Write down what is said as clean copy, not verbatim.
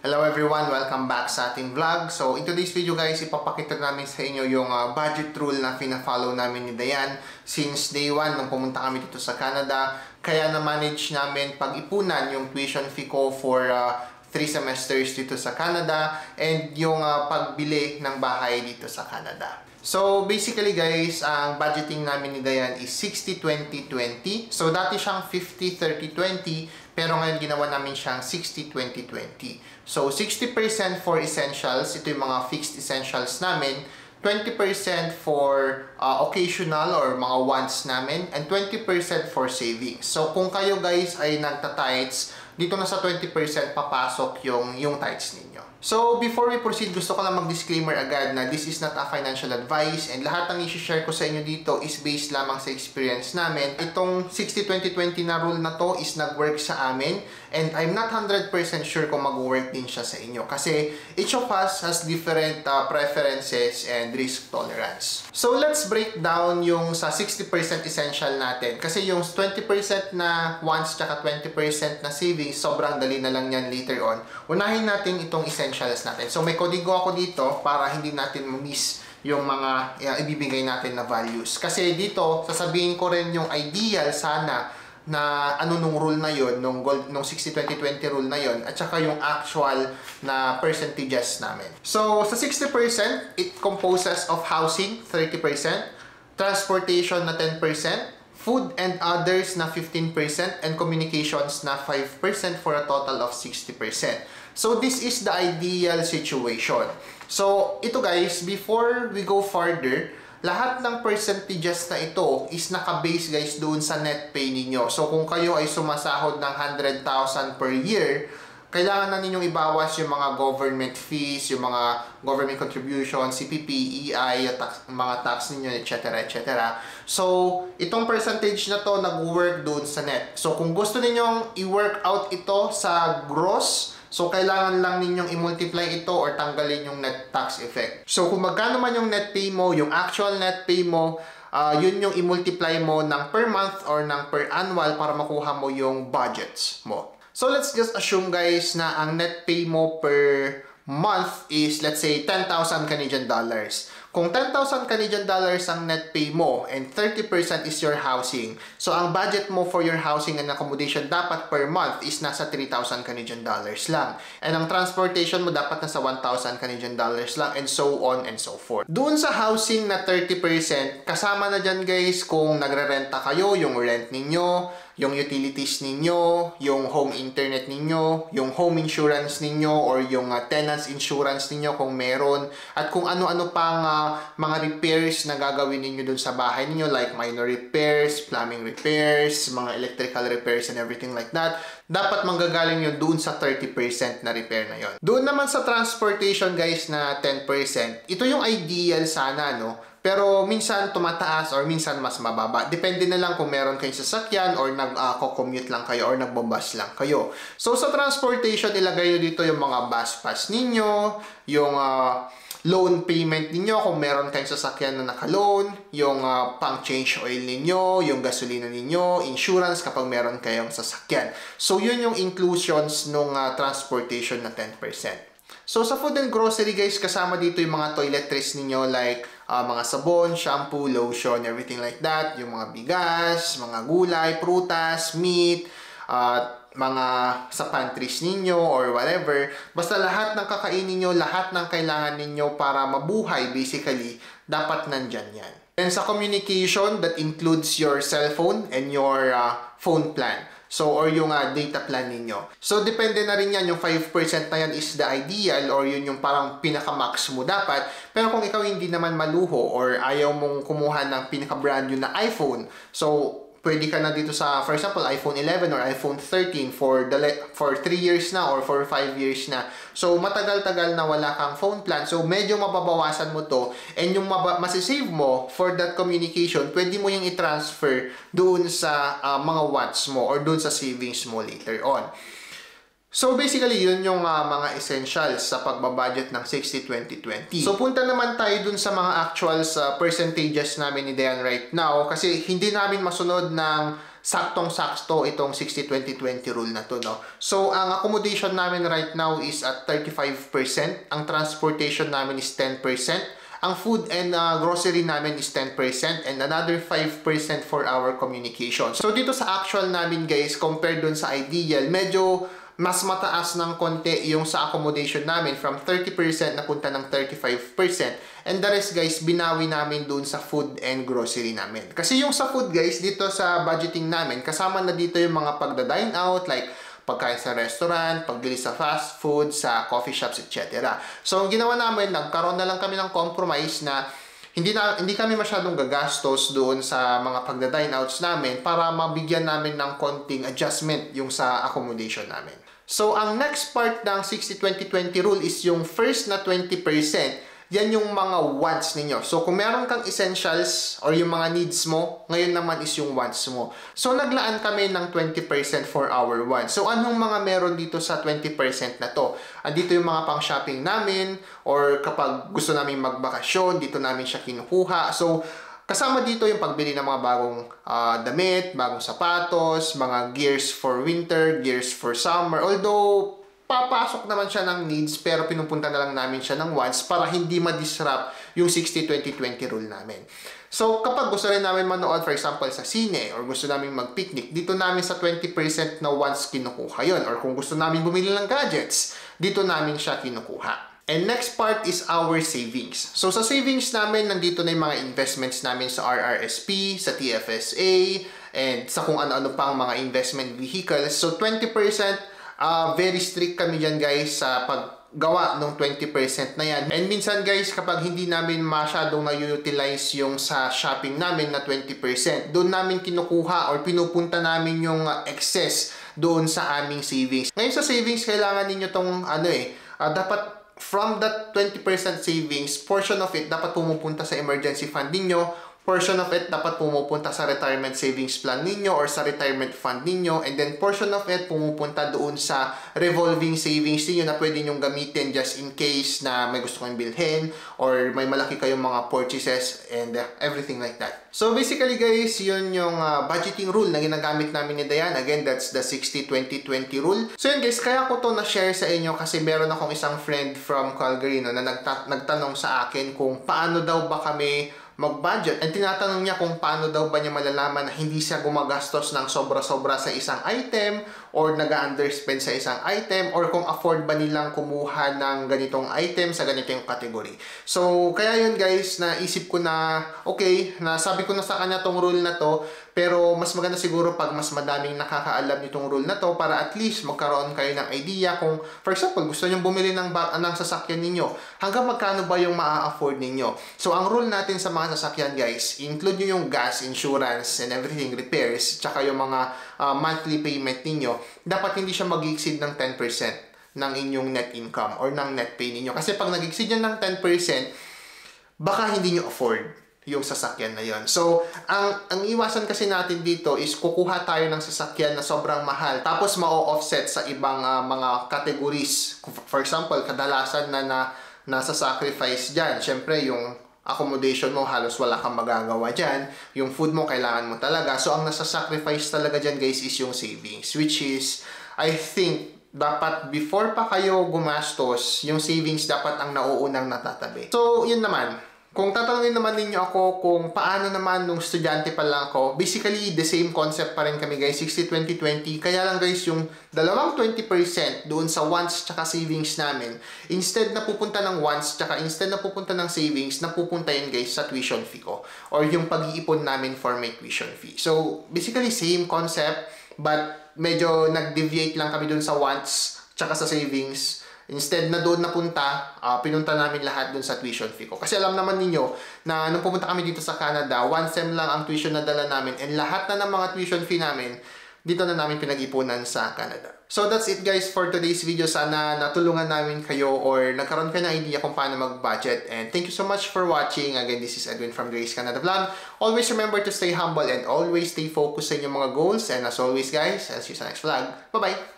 Hello everyone! Welcome back sa ating vlog. So in today's video guys, ipapakita namin sa inyo yung budget rule na pina-follow namin ni Dayan since day 1 nung pumunta kami dito sa Canada. Kaya na-manage namin pag-ipunan yung tuition fee ko for 3 semesters dito sa Canada and yung pagbili ng bahay dito sa Canada. So basically guys, ang budgeting namin ni Dayan is 60-20-20. So dati siyang 50-30-20 pero ngayon ginawa namin siyang 60-20-20. So 60% for essentials, ito yung mga fixed essentials namin. 20% for occasional or mga wants namin and 20% for savings. So kung kayo guys ay nagta-tithes, dito na sa 20% papasok yung tithes ninyo. So before we proceed, gusto ko lang mag-disclaimer agad na this is not a financial advice and lahat ng i-share ko sa inyo dito is based lamang sa experience namin. Itong 60-20-20 na rule na to is nag-work sa amin and I'm not 100% sure kung mag-work din siya sa inyo kasi each of us has different preferences and risk tolerance. So let's break down yung sa 60% essential natin kasi yung 20% na wants tsaka 20% na savings, sobrang dali na lang yan later on. Unahin natin itong essentials natin. So may kodigo ako dito para hindi natin ma-miss yung mga ibibigay natin na values. Kasi dito, sasabihin ko rin yung ideal sana na ano nung rule na yon, nung 60-20-20 rule na yon, at saka yung actual na percentages namin. So sa 60%, it composes of housing 30%, transportation na 10%, food and others na 15%, and communications na 5% for a total of 60%. So this is the ideal situation. So ito guys, before we go further, lahat ng percentages na ito is naka-base guys doon sa net pay ninyo. So kung kayo ay sumasahod ng 100,000 per year, kailangan na ninyong ibawas yung mga government fees, yung mga government contributions, CPP, EI, mga tax ninyo, etc. etc. So, itong percentage na to nag-work doon sa net. So, kung gusto ninyong i-work out ito sa gross, so kailangan lang ninyong i-multiply ito or tanggalin yung net tax effect. So, kung magkano man yung net pay mo, yung actual net pay mo, yun yung i-multiply mo ng per month or ng per annual para makuha mo yung budgets mo. So, let's just assume guys na ang net pay mo per month is, let's say, 10,000 Canadian dollars. Kung 10,000 Canadian dollars ang net pay mo and 30% is your housing, so ang budget mo for your housing and accommodation dapat per month is nasa 3,000 Canadian dollars lang. And ang transportation mo dapat nasa 1,000 Canadian dollars lang and so on and so forth. Doon sa housing na 30%, kasama na dyan guys kung nagre-renta kayo, yung rent ninyo, yung utilities ninyo, yung home internet ninyo, yung home insurance ninyo, or yung tenants insurance ninyo kung meron, at kung ano-ano pang mga repairs na gagawin ninyo dun sa bahay ninyo like minor repairs, plumbing repairs, mga electrical repairs and everything like that, dapat manggagaling yun doon sa 30% na repair na yon. Doon naman sa transportation guys na 10%, ito yung ideal sana, no? Pero minsan tumataas or minsan mas mababa. Depende na lang kung meron kayong sasakyan or nag-commute lang kayo or nagbabus lang kayo. So sa transportation, ilagay nyo dito yung mga bus pass ninyo, yung loan payment ninyo kung meron kayong sasakyan na naka-loan, yung pang-change oil ninyo, yung gasolina ninyo, insurance kapag meron kayong sasakyan. So yun yung inclusions nung transportation na 10%. So sa food and grocery guys, kasama dito yung mga toiletries ninyo like mga sabon, shampoo, lotion, everything like that. Yung mga bigas, mga gulay, prutas, meat, mga sa pantries ninyo or whatever. Basta lahat ng kakainin nyo, lahat ng kailangan ninyo para mabuhay basically, dapat nandyan yan. And sa communication, that includes your cellphone and your phone plan. So, or yung data plan ninyo. So, depende na rin yan. Yung 5% na yan is the ideal or yun yung parang pinaka-max mo dapat. Pero kung ikaw hindi naman maluho or ayaw mong kumuha ng pinaka-brand new na iPhone, so, pwede ka na dito sa, for example, iPhone 11 or iPhone 13 for 3 years na or for 5 years na. So, matagal-tagal na wala kang phone plan. So, medyo mababawasan mo to. And yung masisave mo for that communication, pwede mo yung i-transfer doon sa mga wants mo or doon sa savings mo later on. So basically, yun yung mga essentials sa pagbabudget ng 60-20-20. So punta naman tayo dun sa mga actual percentages namin ni Dayan right now kasi hindi namin masunod ng saktong-sakto itong 60-20-20 rule na to, no? So, ang accommodation namin right now is at 35%. Ang transportation namin is 10%. Ang food and grocery namin is 10% and another 5% for our communication. So, dito sa actual namin, guys, compared dun sa ideal, medyo mas mataas ng konti yung sa accommodation namin from 30% napunta ng 35%. And the rest, guys, binawi namin dun sa food and grocery namin. Kasi yung sa food, guys, dito sa budgeting namin, kasama na dito yung mga pagda-dine out, like pagkain sa restaurant, pagbili sa fast food, sa coffee shops, etc. So, ang ginawa namin, nagkaroon na lang kami ng compromise na hindi kami masyadong gagastos doon sa mga pagda-dine outs namin para mabigyan namin ng konting adjustment yung sa accommodation namin. So, ang next part ng 60-20-20 rule is yung first na 20%. Yan yung mga wants ninyo. So, kung meron kang essentials or yung mga needs mo, ngayon naman is yung wants mo. So, naglaan kami ng 20% for our wants. So, anong mga meron dito sa 20% na to? Andito yung mga pang-shopping namin or kapag gusto namin magbakasyon, dito namin siya kinukuha. So, kasama dito yung pagbili ng mga bagong damit, bagong sapatos, mga gears for winter, gears for summer. Although, papasok naman siya ng needs pero pinupunta na lang namin siya ng wants para hindi ma-disrupt yung 60-20-20 rule namin. So, kapag gusto rin namin manood, for example, sa sine or gusto namin mag-picnic, dito namin sa 20% na wants kinukuha yun. Or kung gusto namin bumili ng gadgets, dito namin siya kinukuha. And next part is our savings. So, sa savings namin, nandito na yung mga investments namin sa RRSP, sa TFSA, and sa kung ano-ano pang mga investment vehicles. So, 20%, very strict kami dyan, guys, sa paggawa ng 20% na yan. And minsan, guys, kapag hindi namin masyadong na-utilize yung sa shopping namin na 20%, doon namin kinukuha or pinupunta namin yung excess doon sa aming savings. Ngayon sa savings, kailangan ninyo tong dapat from that 20% savings, portion of it dapat pumupunta sa emergency fund ninyo, portion of it dapat pumupunta sa retirement savings plan ninyo or sa retirement fund ninyo, and then portion of it pumupunta doon sa revolving savings ninyo na pwede nyong gamitin just in case na may gusto kayong bilhin or may malaki kayong mga purchases and everything like that. So basically, guys, yun yung budgeting rule na ginagamit namin ni Dayan. Again, that's the 60-20-20 rule. So yun, guys, kaya ko to na-share sa inyo kasi meron akong isang friend from Calgary na nagtanong sa akin kung paano daw ba kami mag-budget. And tinatanong niya kung paano daw ba niya malalaman na hindi siya gumagastos ng sobra-sobra sa isang item or nag-underspend sa isang item or kung afford ba nilang kumuha ng ganitong item sa ganitong category. So, kaya yun, guys, naisip ko na okay, nasabi ko na sa kanya tong rule na to, pero mas maganda siguro pag mas madaming nakakaalam nitong rule na to para at least magkaroon kayo ng idea kung, for example, gusto nyo bumili ng sasakyan ninyo, hanggang magkano ba yung maa-afford ninyo. So, ang rule natin sa mga sasakyan, guys, include nyo yung gas, insurance, and everything, repairs, tsaka yung mga monthly payment ninyo, dapat hindi siya mag-exceed ng 10% ng inyong net income or ng net pay ninyo. Kasi pag nag-exceed yan ng 10%, baka hindi nyo afford yung sasakyan na yon. So, ang iwasan kasi natin dito is kukuha tayo ng sasakyan na sobrang mahal tapos ma-offset sa ibang mga categories. For example, kadalasan na nasa-sacrifice dyan. Siyempre, yung accommodation mo, halos wala kang magagawa dyan. Yung food mo, kailangan mo talaga. So, ang nasa-sacrifice talaga dyan, guys, is yung savings. Which is, I think, dapat before pa kayo gumastos, yung savings dapat ang nauunang natatabi. So, yun naman. Kung tatanungin naman ninyo ako kung paano naman nung estudyante pa lang ako, basically, the same concept pa rin kami, guys, 60-20-20. Kaya lang, guys, yung dalawang 20% doon sa wants tsaka savings namin, instead na pupunta ng wants tsaka instead na pupunta ng savings, napupunta yun, guys, sa tuition fee ko or yung pag-iipon namin for my tuition fee. So, basically, same concept, but medyo nag-deviate lang kami doon sa wants tsaka sa savings. Instead na doon napunta, pinunta namin lahat doon sa tuition fee ko. Kasi alam naman ninyo na nung pumunta kami dito sa Canada, 1 sem lang ang tuition na dala namin and lahat na ng mga tuition fee namin, dito na namin pinag-ipunan sa Canada. So that's it, guys, for today's video. Sana natulungan namin kayo or nagkaroon kayo ng idea kung paano mag-budget. And thank you so much for watching. Again, this is Edwin from Grace Canada Vlog. Always remember to stay humble and always stay focused sa inyong mga goals. And as always, guys, I'll see you sa next vlog. Bye-bye!